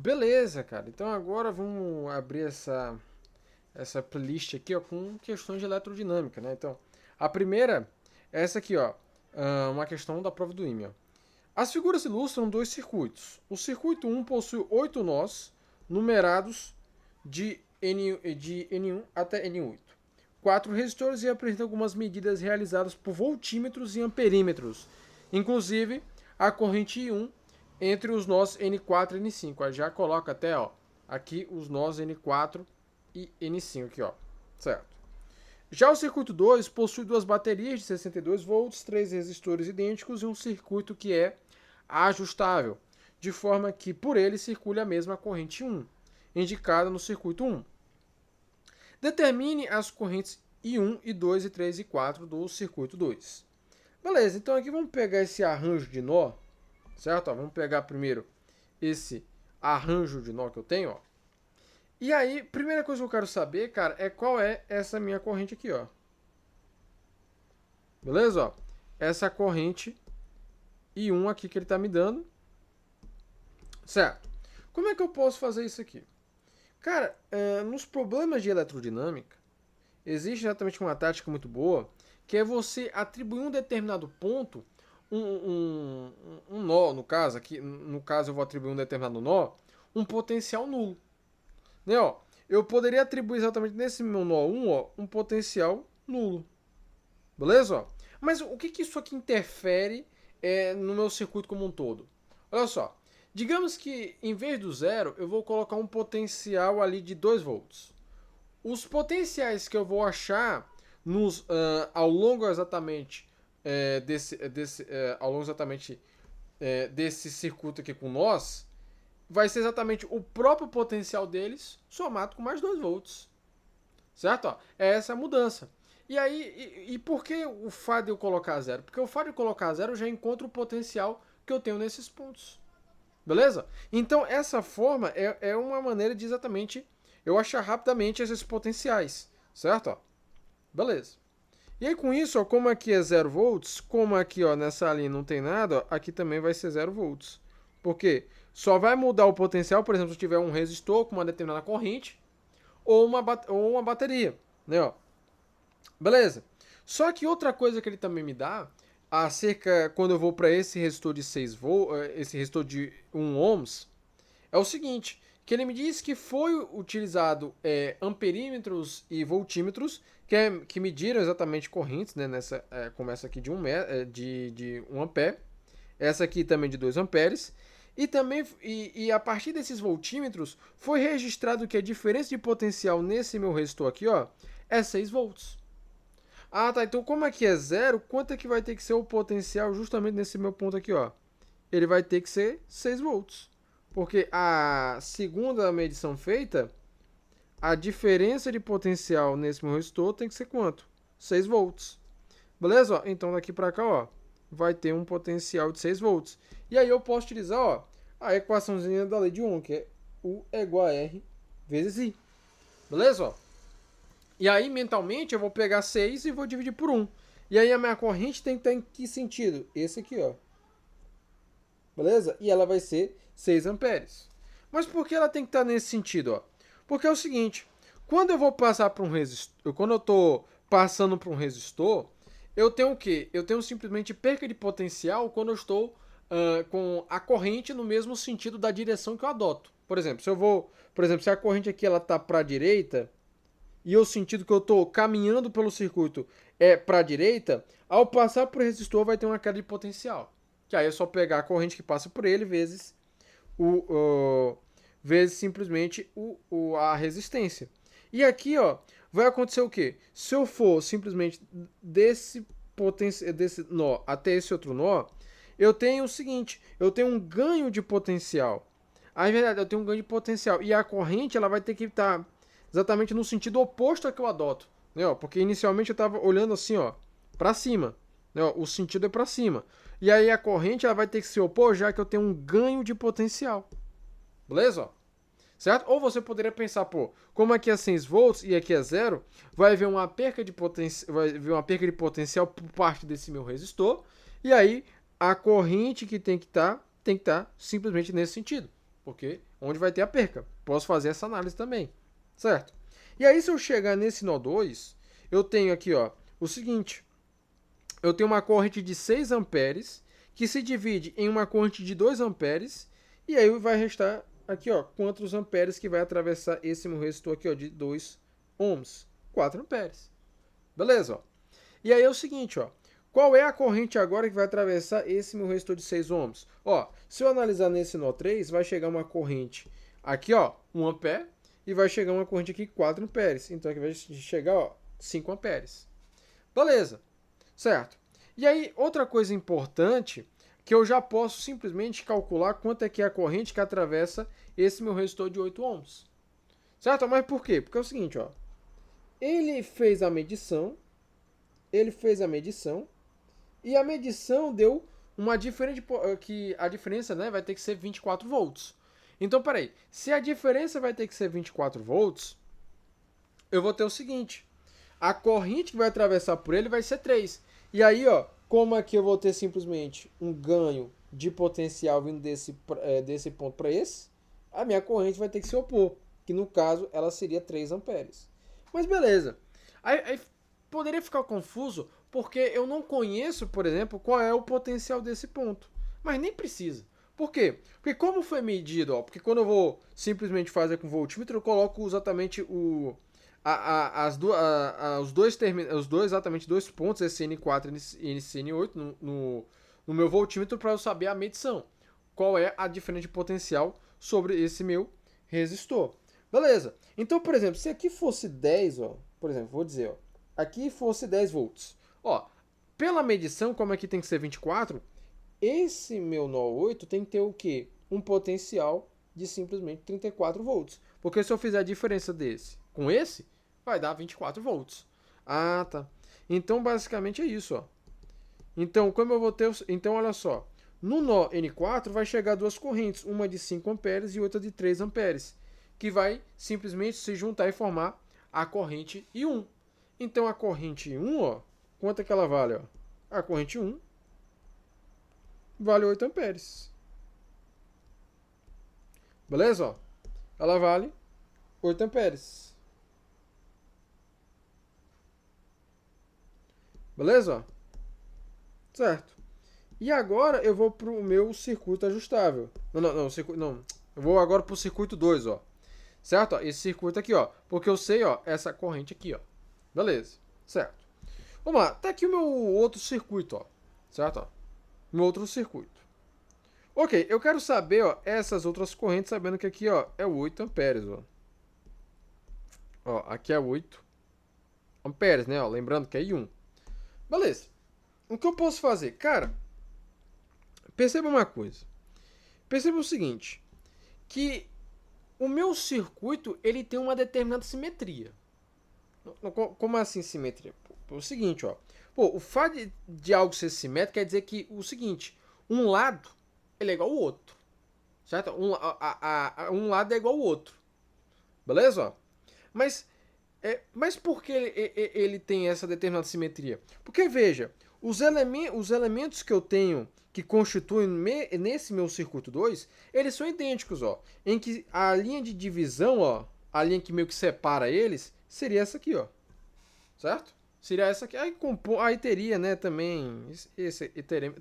Beleza, cara. Então agora vamos abrir essa playlist aqui, ó, com questões de eletrodinâmica, né? Então, a primeira é essa aqui, ó, uma questão da prova do IME, ó. As figuras ilustram dois circuitos. O circuito 1 possui 8 nós numerados de N1 até N8. 4 resistores e apresenta algumas medidas realizadas por voltímetros e amperímetros, inclusive a corrente I1 entre os nós N4 e N5. Aí já coloca até, ó, aqui os nós N4 e N5 aqui, ó. Certo. Já o circuito 2 possui duas baterias de 62 volts, três resistores idênticos e um circuito que é ajustável, de forma que por ele circule a mesma corrente 1, indicada no circuito 1. Determine as correntes I1, I2, I3 e I4 do circuito 2. Beleza, então aqui vamos pegar esse arranjo de nó, certo? Ó, vamos pegar primeiro esse arranjo de nó que eu tenho, ó. E aí, primeira coisa que eu quero saber, cara, é qual é essa minha corrente aqui, ó. Beleza, ó? Essa corrente I1 aqui que ele tá me dando. Certo. Como é que eu posso fazer isso aqui? Cara, nos problemas de eletrodinâmica, existe exatamente uma tática muito boa, que é você atribuir um determinado ponto, um nó, no caso, aqui, no caso eu vou atribuir um determinado nó, um potencial nulo. Né, ó, eu poderia atribuir exatamente nesse meu nó 1, ó, um potencial nulo. Beleza? Ó? Mas o que isso aqui interfere no meu circuito como um todo? Olha só. Digamos que em vez do zero, eu vou colocar um potencial ali de 2 volts. Os potenciais que eu vou achar ao longo exatamente desse circuito aqui com nós, vai ser exatamente o próprio potencial deles somado com mais 2 volts. Certo? Ó, é essa a mudança. E aí, e por que o fato de eu colocar zero? Porque o fato de eu colocar zero eu já encontro o potencial que eu tenho nesses pontos. Beleza? Então, essa forma é uma maneira de exatamente eu achar rapidamente esses potenciais. Certo? Ó, beleza. E aí, com isso, ó, como aqui é 0 volts, como aqui ó, nessa linha não tem nada, ó, aqui também vai ser 0 volts. Por quê? Só vai mudar o potencial, por exemplo, se tiver um resistor com uma determinada corrente ou uma bateria. Né, ó. Beleza? Só que outra coisa que ele também me dá, quando eu vou para esse resistor de 6 volts, esse resistor de 1 ohms, é o seguinte, que ele me diz que foi utilizado amperímetros e voltímetros que mediram exatamente correntes, né, como essa aqui de 1 ampere, essa aqui também de 2 amperes, e também a partir desses voltímetros foi registrado que a diferença de potencial nesse meu resistor aqui, ó, é 6 volts. Ah, tá. Então, como aqui é zero, quanto é que vai ter que ser o potencial justamente nesse meu ponto aqui, ó? Ele vai ter que ser 6 volts. Porque a segunda medição feita, a diferença de potencial nesse meu resistor tem que ser quanto? 6 volts. Beleza? Ó, então, daqui para cá, ó, vai ter um potencial de 6 volts. E aí eu posso utilizar, ó, a equaçãozinha da lei de Ohm, que é U é igual a R vezes I. Beleza? Ó? E aí, mentalmente, eu vou pegar 6 e vou dividir por 1. E aí, a minha corrente tem que estar em que sentido? Esse aqui, ó. Beleza? E ela vai ser 6 amperes. Mas por que ela tem que estar nesse sentido, ó? Porque é o seguinte, quando eu vou passar para um resistor, quando eu estou passando para um resistor, eu tenho o quê? Eu tenho simplesmente perca de potencial quando eu estou com a corrente no mesmo sentido da direção que eu adoto. Por exemplo, se a corrente aqui ela tá para a direita, e o sentido que eu estou caminhando pelo circuito é para a direita, ao passar por resistor vai ter uma queda de potencial. Que aí é só pegar a corrente que passa por ele vezes simplesmente a resistência. E aqui, ó, vai acontecer o quê? Se eu for simplesmente desse nó até esse outro nó, eu tenho o seguinte, eu tenho um ganho de potencial. A verdade, eu tenho um ganho de potencial. E a corrente ela vai ter que estar exatamente no sentido oposto ao que eu adoto. Né, ó, porque inicialmente eu estava olhando assim, ó, para cima. Né, ó, o sentido é para cima. E aí a corrente ela vai ter que se opor, já que eu tenho um ganho de potencial. Beleza? Ó? Certo? Ou você poderia pensar, pô, como aqui é 6 volts e aqui é zero, vai haver uma perca de potencial por parte desse meu resistor. E aí a corrente que tem que estar simplesmente nesse sentido. porque onde vai ter a perca. Posso fazer essa análise também, certo? E aí, se eu chegar nesse nó 2, eu tenho aqui, ó, o seguinte. Eu tenho uma corrente de 6 amperes, que se divide em uma corrente de 2 amperes, e aí vai restar aqui, ó, quantos amperes que vai atravessar esse meu resistor aqui, ó, de 2 ohms. 4 amperes. Beleza, ó. E aí é o seguinte, ó. Qual é a corrente agora que vai atravessar esse meu resistor de 6 ohms? Ó, se eu analisar nesse nó 3, vai chegar uma corrente aqui, ó, 1 ampere, e vai chegar uma corrente aqui 4 amperes. Então aqui vai chegar, ó, 5 amperes. Beleza, certo? E aí, outra coisa importante, que eu já posso simplesmente calcular quanto é que é a corrente que atravessa esse meu resistor de 8 ohms. Certo? Mas por quê? Porque é o seguinte, ó. Ele fez a medição, e a medição deu uma diferença, que a diferença, né, vai ter que ser 24 volts. Então, peraí, se a diferença vai ter que ser 24 volts, eu vou ter o seguinte, a corrente que vai atravessar por ele vai ser 3. E aí, ó, como aqui eu vou ter simplesmente um ganho de potencial vindo desse ponto para esse, a minha corrente vai ter que se opor, que no caso ela seria 3 amperes. Mas beleza. Aí poderia ficar confuso porque eu não conheço, por exemplo, qual é o potencial desse ponto. Mas nem precisa. Por quê? Porque como foi medido, ó, porque quando eu vou simplesmente fazer com voltímetro, eu coloco exatamente os dois exatamente dois pontos, esse N4 e esse N8, no meu voltímetro para eu saber a medição. Qual é a diferença de potencial sobre esse meu resistor. Beleza. Então, por exemplo, se aqui fosse 10, ó, por exemplo, vou dizer, ó, aqui fosse 10 volts. Ó, pela medição, como aqui tem que ser 24, esse meu nó 8 tem que ter o quê? Um potencial de simplesmente 34 volts. Porque se eu fizer a diferença desse com esse, vai dar 24 volts. Ah, tá. Então, basicamente é isso, ó. Então, como eu vou ter... Então, olha só. No nó N4 vai chegar duas correntes, uma de 5 amperes e outra de 3 amperes, que vai simplesmente se juntar e formar a corrente I1. Então, a corrente I1, ó, quanto é que ela vale? Ó? A corrente I1 vale 8 amperes. Beleza? Ó? Ela vale 8 amperes. Beleza? Certo. E agora eu vou para o meu circuito ajustável. Não. Eu vou agora para o circuito 2, ó. Certo? Ó, esse circuito aqui, ó. Porque eu sei, ó, essa corrente aqui, ó. Beleza. Certo. Vamos lá. Tá aqui o meu outro circuito, ó. Certo? Ó. Meu outro circuito. Ok, eu quero saber, ó, essas outras correntes, sabendo que aqui, ó, é 8 amperes, ó. Ó, aqui é 8 amperes, né? Ó, lembrando que é I1. Beleza. O que eu posso fazer? Cara, perceba uma coisa. Perceba o seguinte, que o meu circuito, ele tem uma determinada simetria. Como assim simetria? Pô, o seguinte, ó. Pô, o fato de algo ser simétrico quer dizer que o seguinte, um lado ele é igual ao outro. Certo? Um lado é igual ao outro. Beleza? Ó? Mas por que ele tem essa determinada simetria? Porque, veja, os elementos que eu tenho que constituem nesse meu circuito 2, eles são idênticos, ó. Em que a linha de divisão, ó, a linha que meio que separa eles, seria essa aqui, ó. Certo? Seria essa aqui. Aí teria, né, também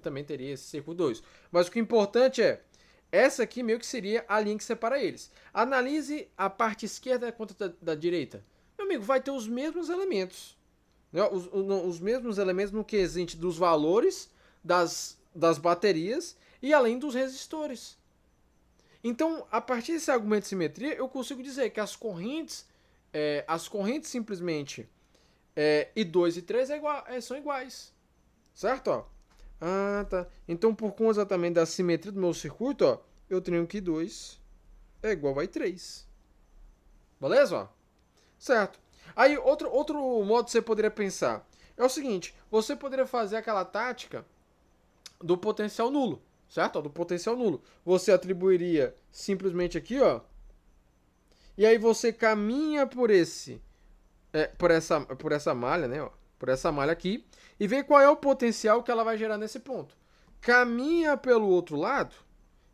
também teria esse circuito 2. Mas o que é importante é, essa aqui meio que seria a linha que separa eles. Analise a parte esquerda contra da direita. Meu amigo, vai ter os mesmos elementos. Né? Os mesmos elementos no quesito dos valores das baterias e além dos resistores. Então, a partir desse argumento de simetria, eu consigo dizer que as correntes simplesmente I2 e 3 são iguais. Certo? Ó. Ah, tá. Então, por conta exatamente da simetria do meu circuito, ó, eu tenho que I2 é igual a I3. Beleza? Ó? Certo. Aí, outro modo que você poderia pensar é o seguinte: você poderia fazer aquela tática do potencial nulo, certo? Do potencial nulo. Você atribuiria simplesmente aqui, ó. E aí você caminha por essa malha, né? Ó, por essa malha aqui e vê qual é o potencial que ela vai gerar nesse ponto. Caminha pelo outro lado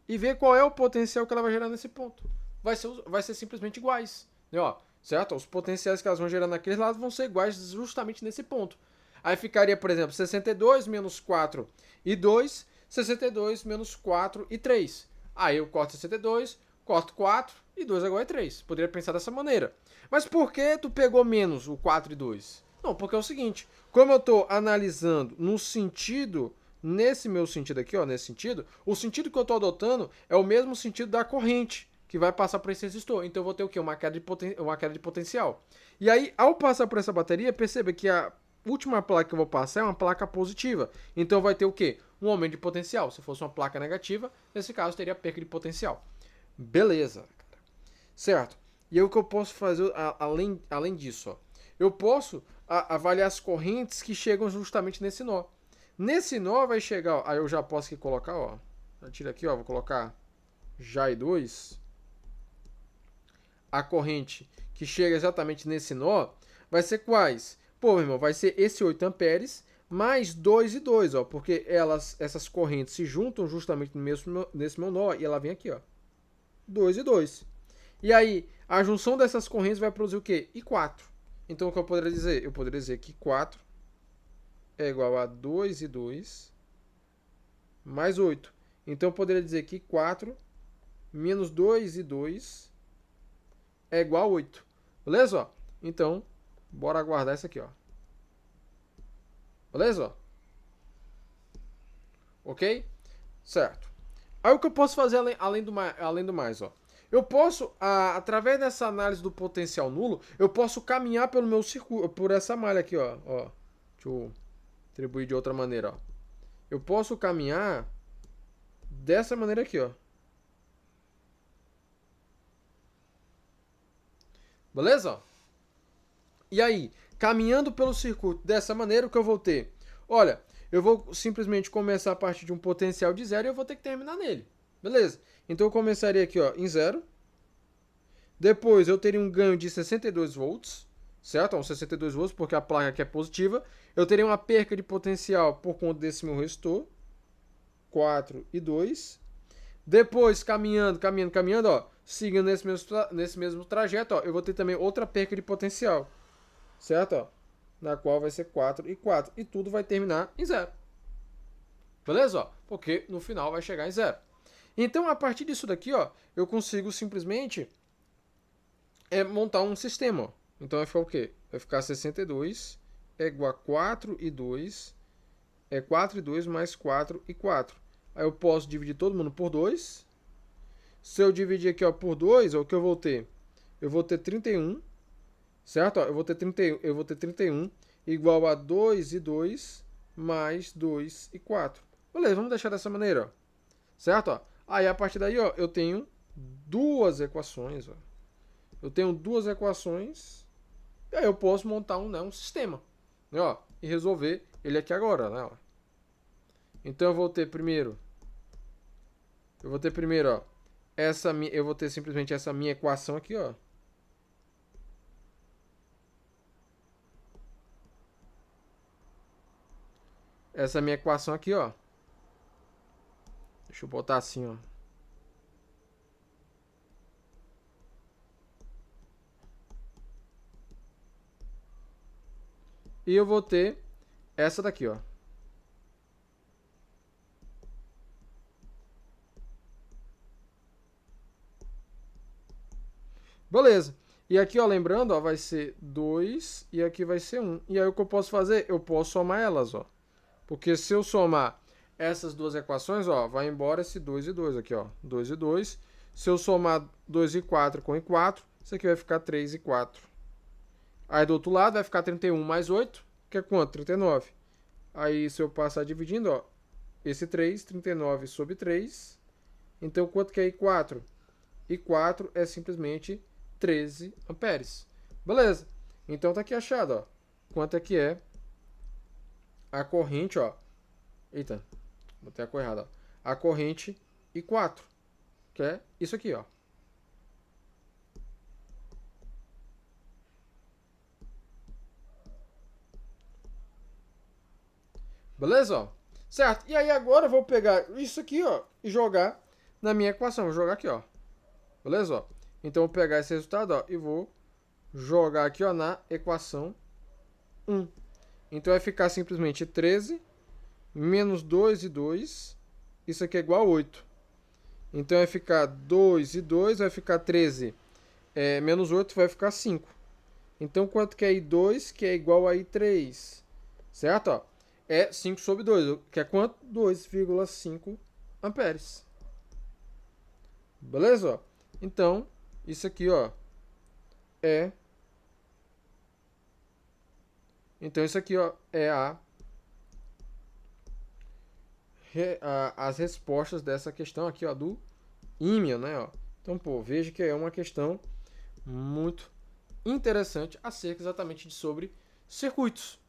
e ver qual é o potencial que ela vai gerar nesse ponto. Vai ser simplesmente iguais. Né, ó, certo? Os potenciais que elas vão gerar naqueles lados vão ser iguais justamente nesse ponto. Aí ficaria, por exemplo, 62 menos 4 e 2, 62 menos 4 e 3. Aí eu corto 62, corto 4 e 2 agora é 3. Poderia pensar dessa maneira. Mas por que tu pegou menos o 4 e 2? Não, porque é o seguinte, como eu estou analisando no sentido, nesse meu sentido aqui, ó, nesse sentido, o sentido que eu estou adotando é o mesmo sentido da corrente que vai passar por esse resistor. Então eu vou ter o quê? Uma queda de potencial. E aí, ao passar por essa bateria, perceba que a última placa que eu vou passar é uma placa positiva. Então vai ter o quê? Um aumento de potencial. Se fosse uma placa negativa, nesse caso teria perca de potencial. Beleza. Certo. E aí o que eu posso fazer além disso? Ó? Eu posso avaliar as correntes que chegam justamente nesse nó. Nesse nó vai chegar, ó, aí eu já posso aqui colocar, ó. Tira aqui, ó, vou colocar JAI 2. A corrente que chega exatamente nesse nó vai ser quais? Pô, meu irmão, vai ser esse 8 amperes mais 2 e 2, ó, porque essas correntes se juntam justamente nesse meu nó e ela vem aqui, ó. 2 e 2. E aí, a junção dessas correntes vai produzir o quê? I4. Então, o que eu poderia dizer? Eu poderia dizer que 4 é igual a 2 e 2 mais 8. Então, eu poderia dizer que 4 menos 2 e 2 é igual a 8. Beleza? Ó? Então, bora aguardar isso aqui, ó. Beleza? Ok? Certo. Aí o que eu posso fazer além do mais, ó? Eu posso, através dessa análise do potencial nulo, eu posso caminhar pelo meu circuito, por essa malha aqui, ó. Deixa eu atribuir de outra maneira, ó. Eu posso caminhar dessa maneira aqui, ó. Beleza? E aí, caminhando pelo circuito dessa maneira, o que eu vou ter? Olha, eu vou simplesmente começar a partir de um potencial de zero e eu vou ter que terminar nele. Beleza? Então eu começaria aqui, ó, em zero. Depois eu teria um ganho de 62 volts, certo? 62 volts porque a placa aqui é positiva. Eu teria uma perca de potencial por conta desse meu resistor. 4 e 2. Depois, caminhando, ó, seguindo nesse mesmo trajeto, ó, eu vou ter também outra perca de potencial, certo? Ó, na qual vai ser 4 e 4. E tudo vai terminar em zero. Beleza? Ó, porque no final vai chegar em zero. Então, a partir disso daqui, ó, eu consigo simplesmente montar um sistema. Ó. Então, vai ficar o quê? Vai ficar 62 é igual a 4 e 2. É 4 e 2 mais 4 e 4. Aí eu posso dividir todo mundo por 2. Se eu dividir aqui ó, por 2, ó, o que eu vou ter? Eu vou ter 31, certo? Ó, eu vou ter 31 igual a 2 e 2 mais 2 e 4. Beleza, vamos deixar dessa maneira, ó. Certo? Ó. Aí a partir daí ó, eu tenho duas equações. Ó. Eu tenho duas equações e aí eu posso montar um sistema, né, ó, e resolver ele aqui agora, né? Ó. Então eu vou ter primeiro, ó, eu vou ter simplesmente essa minha equação aqui, ó. Essa minha equação aqui, ó. Deixa eu botar assim, ó. E eu vou ter essa daqui, ó. Beleza. E aqui, ó, lembrando, ó, vai ser 2 e aqui vai ser 1. E aí o que eu posso fazer? Eu posso somar elas, ó. Porque se eu somar essas duas equações, ó, vai embora esse 2 e 2 aqui, ó. 2 e 2. Se eu somar 2 e 4 com i4, isso aqui vai ficar 3 e 4. Aí do outro lado vai ficar 31 mais 8, que é quanto? 39. Aí se eu passar dividindo, ó, esse 3, 39 sobre 3. Então quanto que é i4? I4 é simplesmente 13 amperes. Beleza. Então tá aqui achado, ó. Quanto é que é a corrente, ó. Eita, botei a cor errada, ó. A corrente I4, que é isso aqui, ó. Beleza, ó? Certo? E aí agora eu vou pegar isso aqui, ó, e jogar na minha equação. Vou jogar aqui, ó. Beleza? Ó. Então, eu vou pegar esse resultado, ó, e vou jogar aqui, ó, na equação 1. Então, vai ficar simplesmente 13 menos 2 e 2. Isso aqui é igual a 8. Então, vai ficar 2 e 2, vai ficar 13 menos 8, vai ficar 5. Então, quanto que é I2, que é igual a I3? Certo? Ó, é 5 sobre 2, que é quanto? 2,5 amperes. Beleza? Ó? Então, isso aqui, ó, é... Então, isso aqui, ó, é as respostas dessa questão aqui, ó, do ímã, né, ó. Então, pô, veja que é uma questão muito interessante acerca exatamente sobre circuitos.